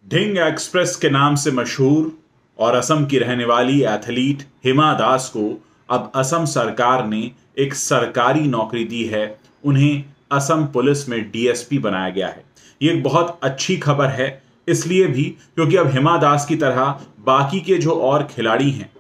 Dhing express के नाम से मशहूर और असम की रहने वाली एथलीट हिमा दास को अब असम सरकार ने एक सरकारी नौकरी दी है। उन्हें असम पुलिस में डीएसपी बनाया गया है। ये एक बहुत अच्छी खबर है, इसलिए भी क्योंकि अब हिमा दास की तरह बाकी के जो और खिलाड़ी हैं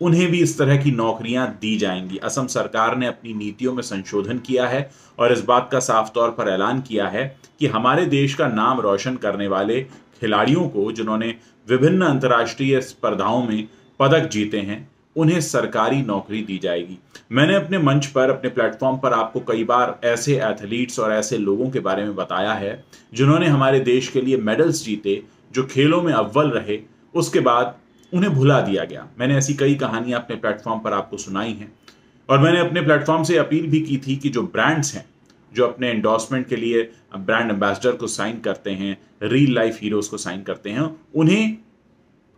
उन्हें भी इस तरह की नौकरियां दी जाएंगी। असम सरकार ने अपनी नीतियों में संशोधन किया है और इस बात का साफ तौर पर ऐलान किया है कि हमारे देश का नाम रोशन करने वाले खिलाड़ियों को, जिन्होंने विभिन्न अंतर्राष्ट्रीय स्पर्धाओं में पदक जीते हैं, उन्हें सरकारी नौकरी दी जाएगी। मैंने अपने मंच पर, अपने प्लेटफॉर्म पर आपको कई बार ऐसे एथलीट्स और ऐसे लोगों के बारे में बताया है जिन्होंने हमारे देश के लिए मेडल्स जीते, जो खेलों में अव्वल रहे, उसके बाद उन्हें भुला दिया गया। मैंने ऐसी कई कहानियां अपने प्लेटफॉर्म पर आपको सुनाई हैं और मैंने अपने प्लेटफॉर्म से अपील भी की थी कि जो ब्रांड्स हैं, जो अपने एंडोर्समेंट के लिए ब्रांड एम्बेसडर को साइन करते हैं, रियल लाइफ हीरोज को साइन करते हैं, उन्हें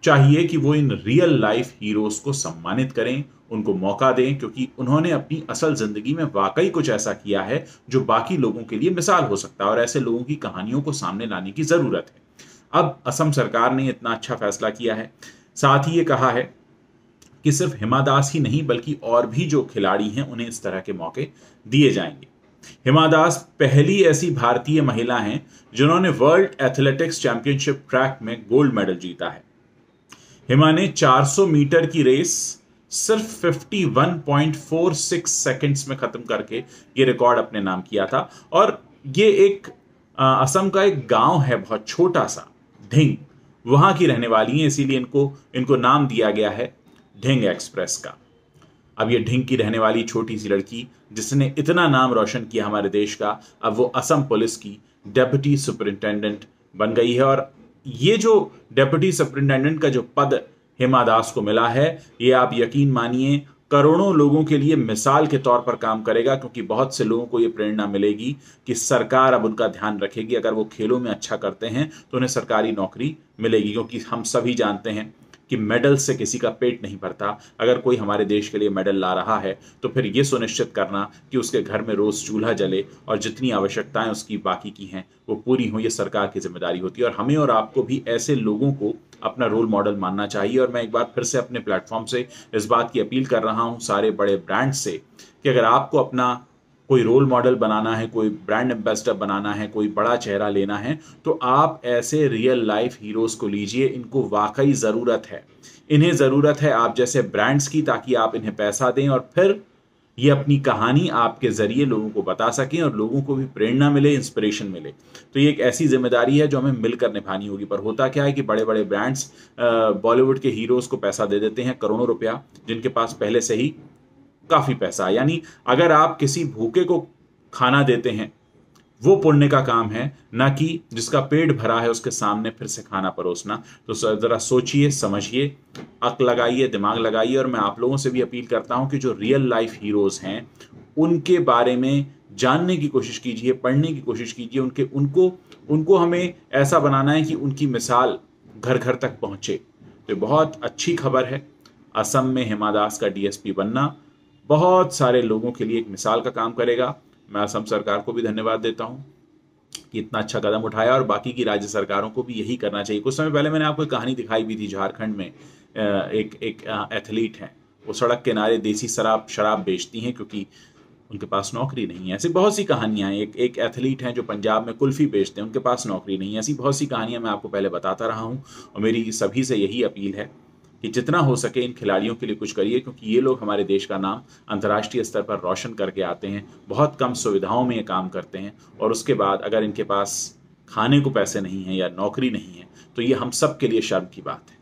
चाहिए कि वो इन रियल लाइफ हीरोज को सम्मानित करें, उनको मौका दें, क्योंकि उन्होंने अपनी असल जिंदगी में वाकई कुछ ऐसा किया है जो बाकी लोगों के लिए मिसाल हो सकता है और ऐसे लोगों की कहानियों को सामने लाने की जरूरत है। अब असम सरकार ने इतना अच्छा फैसला किया है। साथ ही ये कहा है कि सिर्फ हिमा दास ही नहीं बल्कि और भी जो खिलाड़ी हैं उन्हें इस तरह के मौके दिए जाएंगे। हिमा दास पहली ऐसी भारतीय महिला हैं जिन्होंने वर्ल्ड एथलेटिक्स चैंपियनशिप ट्रैक में गोल्ड मेडल जीता है। हिमा ने 400 मीटर की रेस सिर्फ 51.46 सेकंड्स में खत्म करके ये रिकॉर्ड अपने नाम किया था। और ये एक असम का एक गांव है, बहुत छोटा सा, ढिंग, वहां की रहने वाली हैं, इसीलिए इनको नाम दिया गया है ढिंग एक्सप्रेस का। अब ये ढिंग की रहने वाली छोटी सी लड़की, जिसने इतना नाम रोशन किया हमारे देश का, अब वो असम पुलिस की डेप्यूटी सुपरिंटेंडेंट बन गई है। और ये जो डेप्यूटी सुपरिंटेंडेंट का जो पद हिमा दास को मिला है, ये आप यकीन मानिए करोड़ों लोगों के लिए मिसाल के तौर पर काम करेगा, क्योंकि बहुत से लोगों को ये प्रेरणा मिलेगी कि सरकार अब उनका ध्यान रखेगी। अगर वो खेलों में अच्छा करते हैं तो उन्हें सरकारी नौकरी मिलेगी, क्योंकि हम सभी जानते हैं कि मेडल से किसी का पेट नहीं भरता। अगर कोई हमारे देश के लिए मेडल ला रहा है तो फिर ये सुनिश्चित करना कि उसके घर में रोज चूल्हा जले और जितनी आवश्यकताएं उसकी बाकी की हैं वो पूरी हो, ये सरकार की जिम्मेदारी होती है। और हमें और आपको भी ऐसे लोगों को अपना रोल मॉडल मानना चाहिए। और मैं एक बार फिर से अपने प्लेटफॉर्म से इस बात की अपील कर रहा हूं सारे बड़े ब्रांड से कि अगर आपको अपना कोई रोल मॉडल बनाना है, कोई ब्रांड एम्बेसडर बनाना है, कोई बड़ा चेहरा लेना है, तो आप ऐसे रियल लाइफ हीरोज को लीजिए। इनको वाकई ज़रूरत है, इन्हें ज़रूरत है आप जैसे ब्रांड्स की, ताकि आप इन्हें पैसा दें और फिर ये अपनी कहानी आपके ज़रिए लोगों को बता सकें और लोगों को भी प्रेरणा मिले, इंस्पिरेशन मिले। तो ये एक ऐसी जिम्मेदारी है जो हमें मिलकर निभानी होगी। पर होता क्या है कि बड़े बड़े ब्रांड्स बॉलीवुड के हीरोज़ को पैसा दे देते हैं, करोड़ों रुपया, जिनके पास पहले से ही काफी पैसा है। यानी अगर आप किसी भूखे को खाना देते हैं, वो पुण्य का काम है, ना कि जिसका पेट भरा है उसके सामने फिर से खाना परोसना। तो जरा सोचिए, समझिए, अक्ल लगाइए, दिमाग लगाइए। और मैं आप लोगों से भी अपील करता हूं कि जो रियल लाइफ हीरोज हैं उनके बारे में जानने की कोशिश कीजिए, पढ़ने की कोशिश कीजिए। उनको हमें ऐसा बनाना है कि उनकी मिसाल घर घर तक पहुंचे। तो बहुत अच्छी खबर है। असम में हिमा दास का डीएसपी बनना बहुत सारे लोगों के लिए एक मिसाल का काम करेगा। मैं असम सरकार को भी धन्यवाद देता हूं कि इतना अच्छा कदम उठाया और बाकी की राज्य सरकारों को भी यही करना चाहिए। कुछ समय पहले मैंने आपको एक कहानी दिखाई भी थी, झारखंड में एक एथलीट हैं, वो सड़क किनारे देसी शराब बेचती हैं क्योंकि उनके पास नौकरी नहीं है। ऐसी बहुत सी कहानियां हैं। एक एथलीट हैं जो पंजाब में कुल्फी बेचते हैं, उनके पास नौकरी नहीं है। ऐसी बहुत सी कहानियां मैं आपको पहले बताता रहा हूं और मेरी सभी से यही अपील है कि जितना हो सके इन खिलाड़ियों के लिए कुछ करिए, क्योंकि ये लोग हमारे देश का नाम अंतर्राष्ट्रीय स्तर पर रोशन करके आते हैं। बहुत कम सुविधाओं में ये काम करते हैं और उसके बाद अगर इनके पास खाने को पैसे नहीं हैं या नौकरी नहीं है तो ये हम सब के लिए शर्म की बात है।